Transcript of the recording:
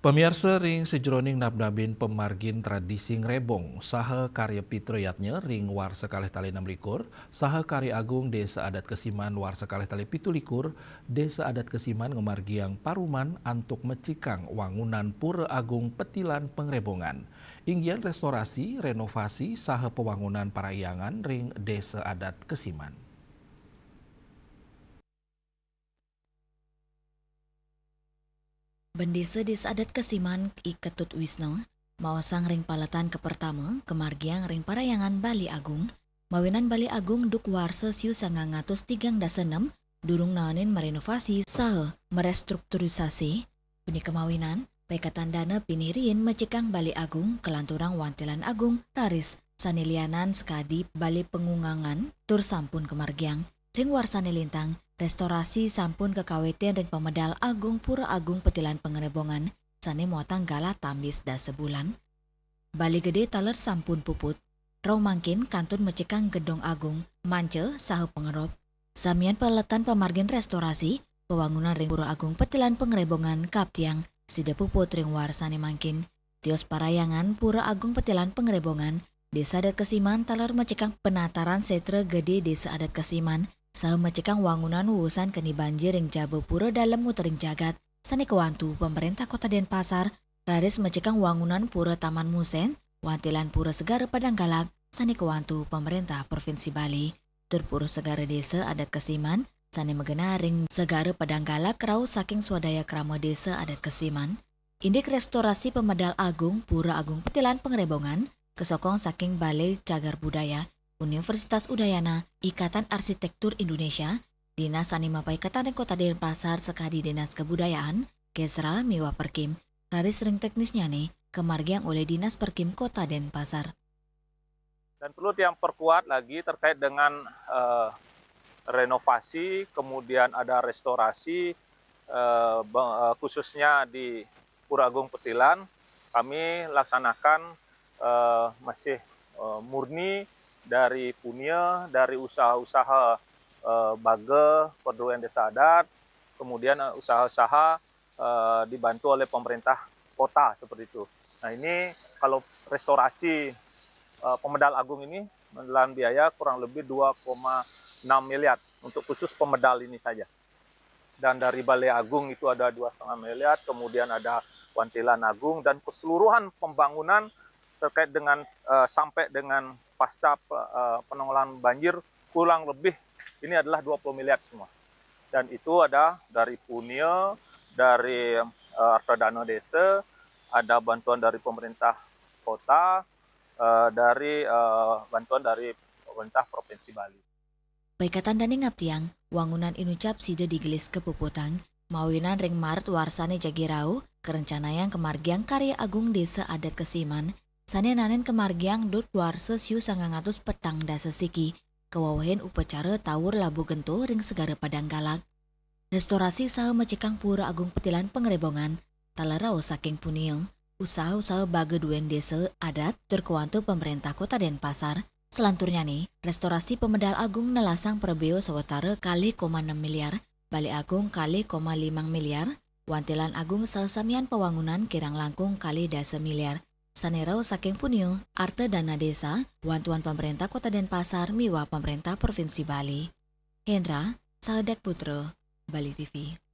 Pemirsa ring sejroning nabnabin pemargin tradisi ngrebong, saha karya pitroyatnya ring war sekalih tali 6 likur, saha karya agung desa adat Kesiman war sekalih tali 7 likur, desa adat Kesiman ngemargiang paruman antuk mecikang wangunan pura agung petilan pengrebongan. Inggian restorasi, renovasi, saha pewangunan paraiangan ring desa adat Kesiman. Bendesa Desa Adat Kesiman I Ketut Wisno, mawasang ring palatan ke pertama, kemargiang ring parayangan Bali Agung, mawinan Bali Agung duk warsa siu 936, durung naonin merenovasi saha merestrukturisasi, puni kemawinan, paikatan dana piniriin mecikang Bali Agung, kelanturang wantilan agung, raris, sanilianan skadi Bali pengungangan, tur sampun kemargiang, ring warsane lintang, restorasi sampun kekaweten ring pemedal agung pura agung petilan pengerebongan sane muatang gala tambis da sebulan. Bali gede taler sampun puput. Rau mangkin kantun mecekang gedong agung, mance sahu pengerop. Samian peletan pemargin restorasi, pewangunan ring pura agung petilan pengerebongan kaptiang, sida puput ring warsane mangkin. Tios parayangan pura agung petilan pengerebongan, desa adat Kesiman taler mecekang penataran setra gede desa adat Kesiman, saha mecekang wangunan wusan keni banjir ring jabo pura dalam mutering jagat, sane kewantu pemerintah kota Denpasar, raris mecekang wangunan pura Taman Musen, wantilan pura Segara Padanggalak, sane kewantu pemerintah Provinsi Bali, tur pura Segara Desa Adat Kesiman, sane megena ring Segara Padanggalak rau saking swadaya krama desa adat Kesiman, indik restorasi pemedal agung pura agung petilan pengerebongan, kesokong saking Balai Cagar Budaya, Universitas Udayana, Ikatan Arsitektur Indonesia, Dinas Anima Paikatan Kota Denpasar sekadi Dinas Kebudayaan, Kesra Miwa Perkim, raris ring teknisnya nih, kemargiang oleh Dinas Perkim Kota Denpasar. Dan perlu yang perkuat lagi terkait dengan renovasi, kemudian ada restorasi, khususnya di Pura Agung Petilan, kami laksanakan masih murni dari punya, dari usaha-usaha bage, perduaan desa adat, kemudian usaha-usaha dibantu oleh pemerintah kota seperti itu. Nah ini kalau restorasi pemedal agung ini menelan biaya kurang lebih 2,6 miliar untuk khusus pemedal ini saja. Dan dari Balai Agung itu ada 2,5 miliar, kemudian ada wantilan agung, dan keseluruhan pembangunan terkait dengan sampai dengan pasca penanggulangan banjir kurang lebih ini adalah 20 miliar semua. Dan itu ada dari punya, dari harta dana desa, ada bantuan dari pemerintah kota, dari bantuan dari pemerintah Provinsi Bali. Paikatan dani ngaptiang, wangunan inucap sida digelis ke puputang, mawinan ring Maret warsane jagirau, kerencanaan kemargiang karya agung desa adat Kesiman, sane nanen kemargiang dut warsa siu 900 petang dasa siki, kewawahin upacara tawur labu gento ring Segara Padanggalak. Restorasi saha mecekang pura agung petilan pengerebongan, talarau saking punio, usaha-usaha bage duen desa adat terkuantu pemerintah kota Denpasar. Selanturnya nih, restorasi pemedal agung nelasang perbeo sawetara kali 6 miliar, Balai Agung kali 5 miliar, wantilan agung sasamian pewangunan kirang langkung kali dasa miliar. Sanerau saking punio, arte dana desa, bantuan pemerintah kota Denpasar miwa pemerintah Provinsi Bali. Hendra, Sahadak Putra, Bali TV.